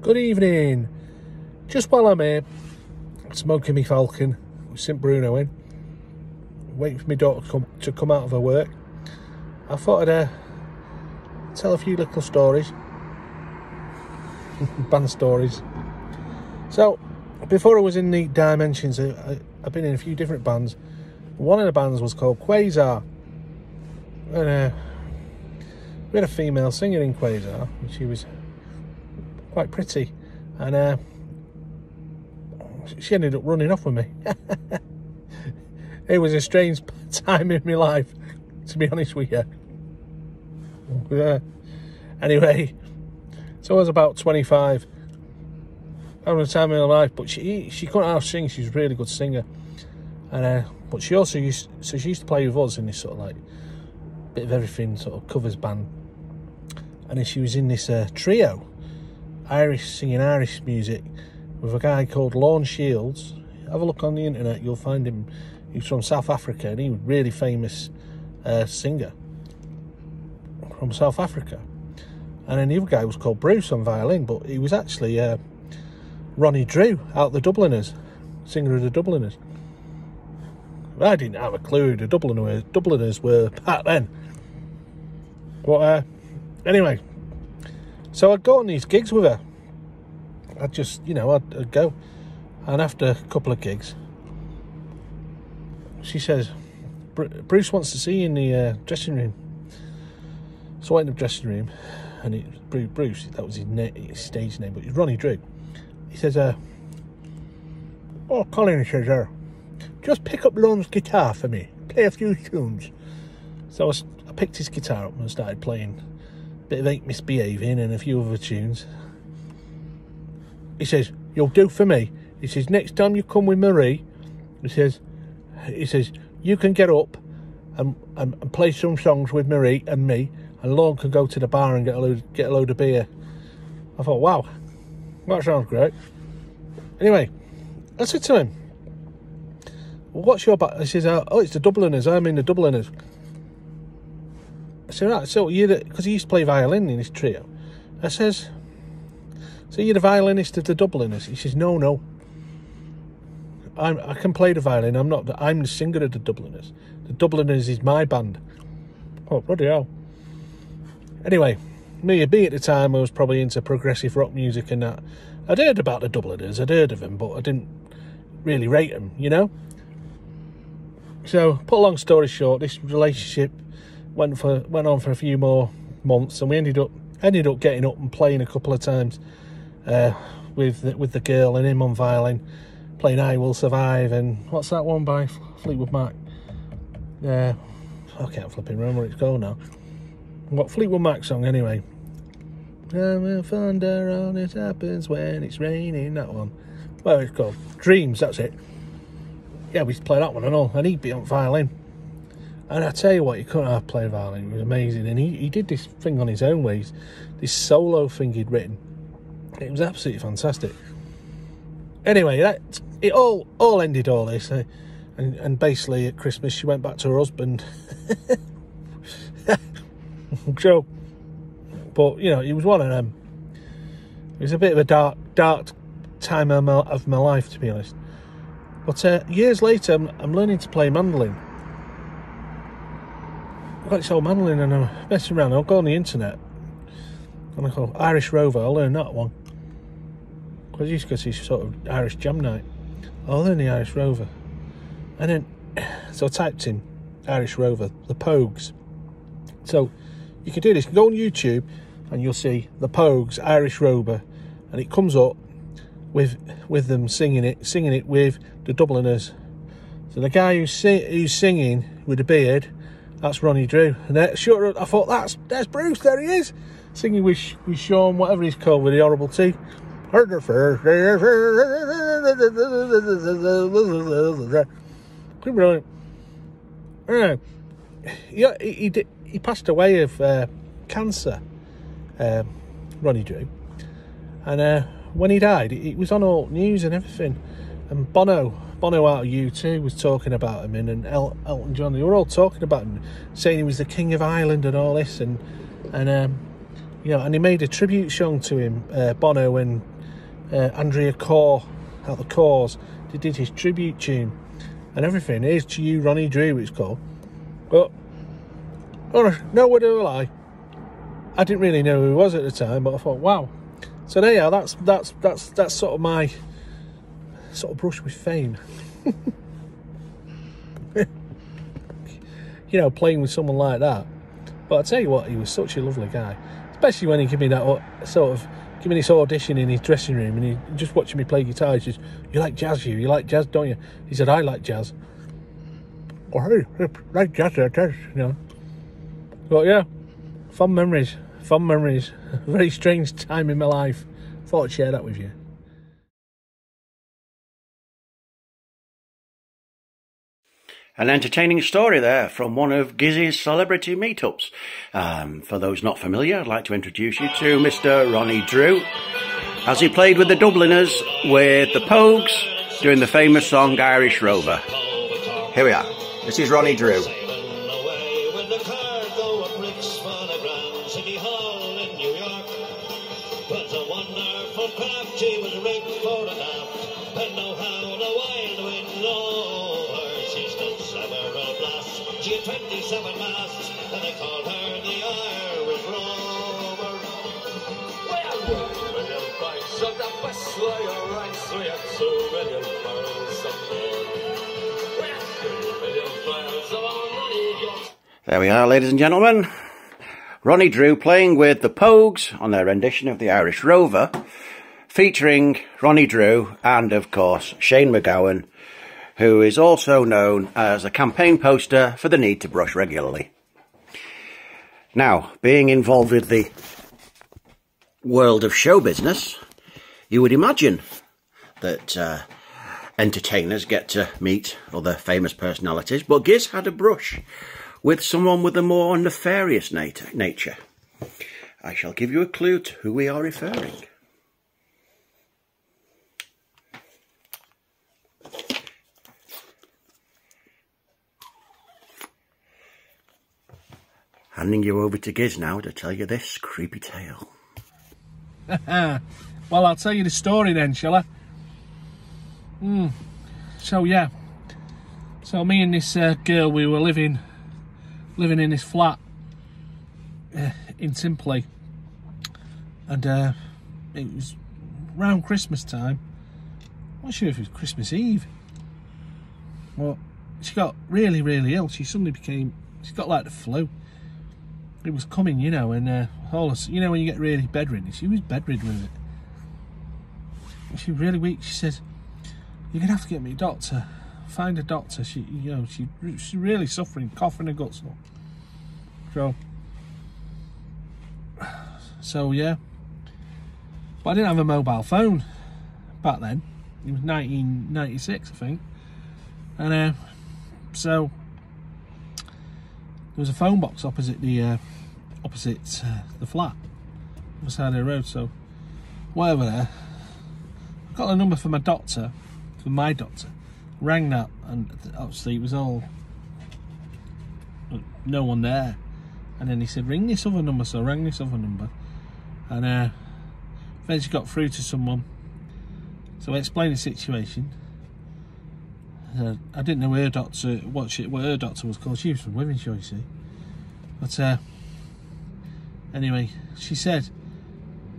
Good evening. Just while I'm here, smoking me Falcon with St Bruno in, waiting for my daughter to come out of her work, I thought I'd tell a few little stories, band stories. So, before I was in the Dimensions, I've been in a few different bands. One of the bands was called Quasar, and we had a female singer in Quasar, and she was quite pretty, and she ended up running off with me. It was a strange time in my life, to be honest with you. Anyway, so I was about 25, having a time in my life, but she couldn't half sing. She was a really good singer, and but she also used to play with us in this sort of like bit of everything sort of covers band, and then she was in this trio, singing Irish music with a guy called Lorne Shields. Have a look on the internet, you'll find him. He's from South Africa, and he was a really famous singer from South Africa. And then the other guy was called Bruce on violin, but he was actually Ronnie Drew out the Dubliners, singer of the Dubliners. I didn't have a clue who the Dubliners were back then. But anyway, so I'd go on these gigs with her. I'd just, I'd go. And after a couple of gigs, she says, Bruce wants to see you in the dressing room. So I went in the dressing room, and Bruce, that was his stage name, but it's Ronnie Drew. He says, oh, Colin, he says, just pick up Lorne's guitar for me, play a few tunes. So I picked his guitar up and started playing a bit of Ain't Misbehaving and a few other tunes. He says, you'll do for me. He says, next time you come with Marie, he says, you can get up and play some songs with Marie and me, and Lorne can go to the bar and get a load of beer. I thought, wow, that sounds great. Anyway, I said to him, well, what's your band? He says, oh, it's the Dubliners. I'm in the Dubliners. I said, right, so you're because he used to play violin in his trio. I says, so you're the violinist of the Dubliners? He says, no. I can play the violin. I'm the singer of the Dubliners. The Dubliners is my band. Oh, bloody hell. Anyway, me at the time, I was probably into progressive rock music and that. I'd heard about the Dubliners. I'd heard of them, but I didn't really rate them, So, put a long story short, this relationship went on for a few more months, and we ended up getting up and playing a couple of times with the girl and him on violin, playing I Will Survive, and what's that one by Fleetwood Mac? I can't flipping remember what it's called now. What Fleetwood Mac song anyway? Thunder on it happens when it's raining, that one. What it's called? Dreams, that's it. Yeah, we used to play that one and all, and he'd be on violin. And I tell you what, he couldn't have played violin, it was amazing. And he did this thing on his own ways, this solo thing he'd written. It was absolutely fantastic. Anyway, it all ended all this. And basically at Christmas she went back to her husband. So, but, it was one of them. It was a bit of a dark time of my life, to be honest. But years later, I'm learning to play mandolin. I've got this old mandolin and I'm messing around. I'll go on the internet and I go, Irish Rover, I'll learn that one. Because I used to go to sort of Irish jam night. I'll learn the Irish Rover. And then, so I typed in Irish Rover, the Pogues. So you can do this, you can go on YouTube and you'll see the Pogues, Irish Rover, and it comes up with them singing it with the Dubliners. So the guy who's singing with the beard, that's Ronnie Drew. And I thought, that's Bruce, there he is, singing with Sean, whatever he's called, with the horrible T. Brilliant. Yeah, he passed away of cancer, Ronnie Drew, and when he died, it was on all news and everything. And Bono out of U2 was talking about him, and Elton John, they were all talking about him, saying he was the King of Ireland and all this, and You know, and he made a tribute song to him, Bono and Andrea Corr, out the Corrs. They did his tribute tune and everything. Here's to you, Ronnie Drew, it's called. But, no word of a lie, I didn't really know who he was at the time, but I thought, wow. So there you are, that's sort of my sort of brush with fame. You know, playing with someone like that. But I tell you what, he was such a lovely guy. Especially when he gave me that sort of, give me this audition in his dressing room, and he just watching me play guitar. He says, "You like jazz, you like jazz, don't you?" He said, "I like jazz." Oh, hey, like jazz, you know. But yeah, fond memories. A very strange time in my life. Thought I'd share that with you. An entertaining story there from one of Gizzy's celebrity meetups. For those not familiar, I'd like to introduce you to Mr. Ronnie Drew, as he played with the Dubliners with the Pogues, doing the famous song Irish Rover. Here we are. This is Ronnie Drew. She had 27 masts, and they called her the Irish Rover. Well, 1 million pounds of the best layer rights, we had 2 million pounds of more. We had 3 million pounds of our money. There we are, ladies and gentlemen. Ronnie Drew playing with the Pogues on their rendition of the Irish Rover, featuring Ronnie Drew and, of course, Shane McGowan, who is also known as a campaign poster for the need to brush regularly. Now, being involved with the world of show business, you would imagine that entertainers get to meet other famous personalities, but Giz had a brush with someone with a more nefarious nature. I shall give you a clue to who we are referring. Handing you over to Giz now to tell you this creepy tale. Well, I'll tell you the story then, shall I? So yeah, so me and this girl, we were living in this flat in Simply, and it was around Christmas time. I'm not sure if it was Christmas Eve. Well, she got really, really ill. She got like the flu. It was coming, you know, and you know when you get really bedridden. She was bedridden with it. She was really weak. She said, "You're gonna have to get me a doctor. Find a doctor." She's really suffering, coughing her guts up. So yeah. But I didn't have a mobile phone back then. It was 1996, I think, and so there was a phone box opposite the flat, other side of the road. So whatever there, I got the number for my doctor, rang that, and obviously it was all no one there. And then he said, "Ring this other number." So I rang this other number, and eventually got through to someone. So I explained the situation. I didn't know her doctor, what her doctor was called. She was from Wythenshawe, you see. But anyway, she said,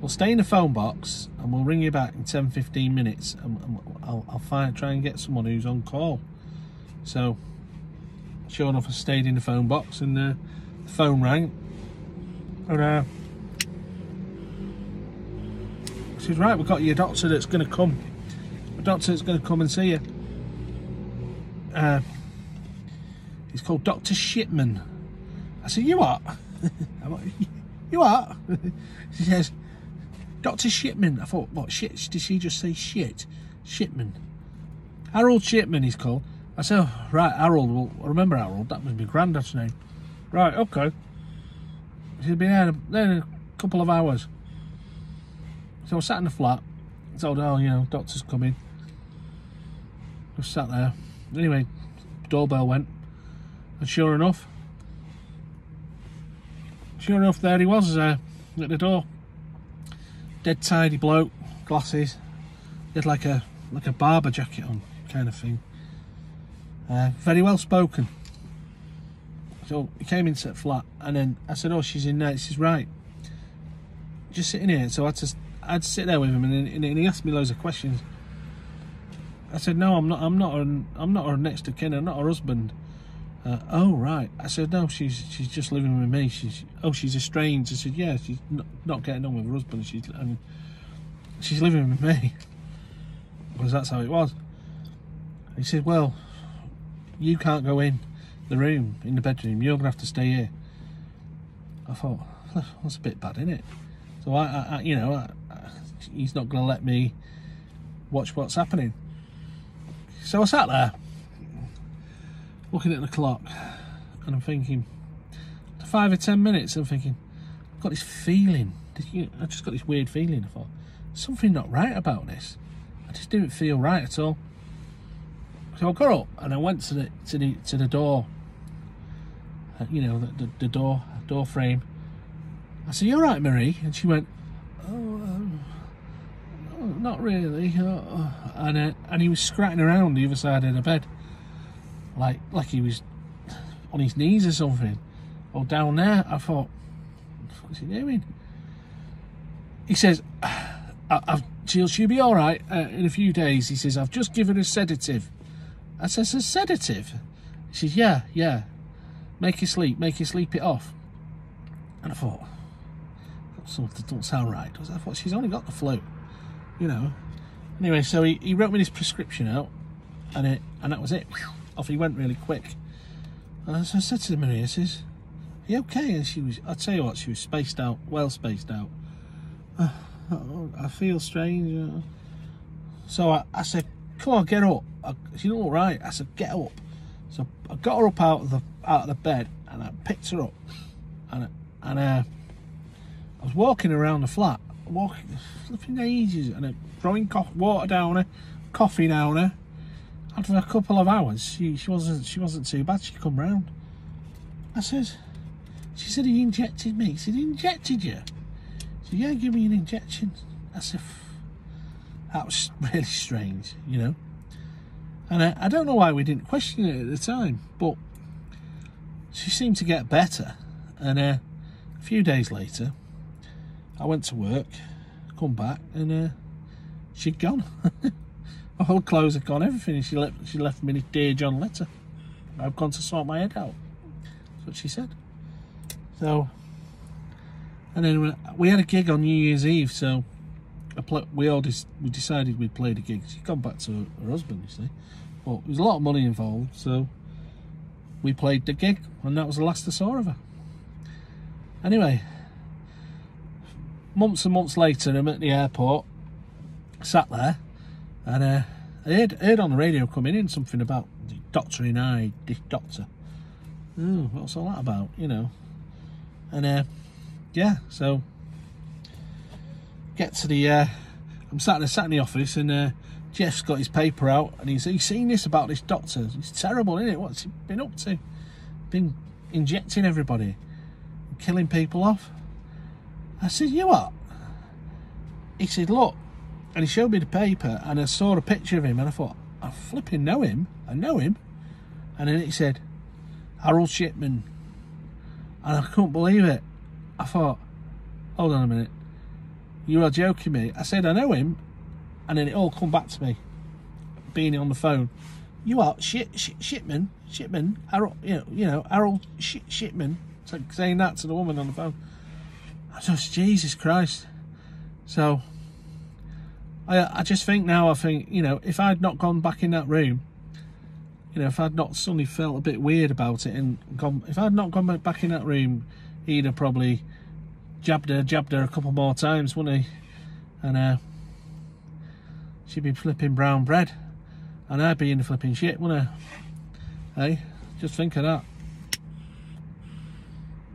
"We'll stay in the phone box and we'll ring you back in 10-15 minutes, and I'll try and get someone who's on call." So sure enough, I stayed in the phone box, and the phone rang, and she said, "Right, we've got your doctor that's going to come. A doctor that's going to come and see you. He's called Dr. Shipman." I said, "You what?" "You what?" She says, "Dr. Shipman." I thought, what, shit? Did she just say shit? Shipman. Harold Shipman, he's called. I said, "Oh, right, Harold." Well, I remember Harold. That was my granddad's name. Right, okay. She'd been there in a couple of hours. So I sat in the flat. I told her, "Oh, you know, doctor's coming." I sat there. Anyway, doorbell went, and sure enough, there he was, at the door. Dead tidy bloke, glasses. He had like a barber jacket on, kind of thing. Very well spoken. So he came into the flat, and then I said, "Oh, she's in there." He says, "Right, just sitting here." So I had to sit there with him, and he asked me loads of questions. I said, "No, I'm not her next of kin. I'm not her husband." Oh right. I said, "No, she's just living with me." She's estranged. I said, "Yeah, she's not getting on with her husband. She's living with me." Because that's how it was. He said, "Well, you can't go in the room, in the bedroom. You're gonna have to stay here." I thought, that's a bit bad, isn't it? So I he's not gonna let me watch what's happening. So I sat there, looking at the clock, and I'm thinking, 5 or 10 minutes, I'm thinking, I've got this feeling. I just got this weird feeling. I thought, something not right about this. I just didn't feel right at all. So I got up and I went to the door. The door frame. I said, "You all right, Marie?" And she went, "Oh, not really." And he was scratching around the other side of the bed, like he was on his knees or something, or down there. I thought, what's he doing? He says, she'll be all right in a few days. He says, "I've just given her a sedative." I says, "A sedative?" He says, yeah. Make you sleep it off. And I thought, that don't sound right. I thought, she's only got the flu, Anyway, so he wrote me this prescription out, and that was it. Off he went really quick. And so I said to Maria, I says, "Are you okay?" And I tell you what, she was spaced out, well spaced out. I feel strange. So I said, "Come on, get up." She looked all right. I said, "Get up." So I got her up out of the bed, and I picked her up, and I was walking around the flat, flipping ages, and throwing water down her, coffee down her. After a couple of hours, she wasn't too bad. She come round. She said, "He injected me." He said, "He injected you?" She said, "Yeah, give me an injection." I said, that was really strange, And I don't know why we didn't question it at the time, but she seemed to get better. And a few days later, I went to work, come back, and she'd gone. All clothes had gone, everything. She left me this Dear John letter. "I've gone to sort my head out." That's what she said. So, and then we had a gig on New Year's Eve, so we decided we'd play the gig. She'd gone back to her husband, you see. But there was a lot of money involved, so we played the gig, and that was the last I saw of her. Anyway, months and months later, I'm at the airport, sat there, and I heard on the radio coming in something about the doctor in eye, this doctor. Oh, what's all that about, And yeah, so get to the I'm sat in the office, and Jeff's got his paper out, and he's seen this about this doctor. It's terrible, isn't it? What's he been up to? Been injecting everybody, killing people off. I said, "You what?" He said, "Look," and he showed me the paper, and I saw a picture of him, and I thought, "I flipping know him. I know him." And then it said, "Harold Shipman," and I couldn't believe it. I thought, hold on a minute, you are joking me. I said, "I know him," and then it all come back to me, being on the phone. "You are Shipman, Harold, Harold Shipman," saying that to the woman on the phone. I just, Jesus Christ. So I just think now, if I'd not gone back in that room, if I'd not suddenly felt a bit weird about it, and if I'd not gone back in that room, he'd have probably jabbed her a couple more times, wouldn't he? And she'd be flipping brown bread, and I'd be in the flipping shit, wouldn't I? Hey, just think of that.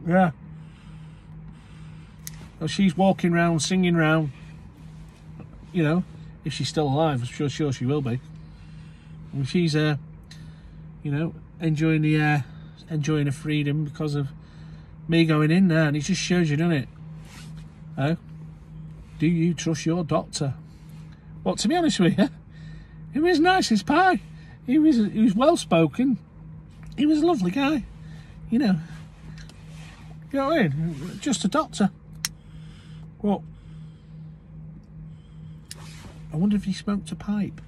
Yeah. So she's walking around, singing around. If she's still alive, I'm sure she will be. And she's enjoying the freedom because of me going in there, and it just shows you, doesn't it? Do you trust your doctor? Well, to be honest with you, he was nice as pie. He was well spoken. He was a lovely guy. You know what I mean? Just a doctor. Well, I wonder if he smoked a pipe.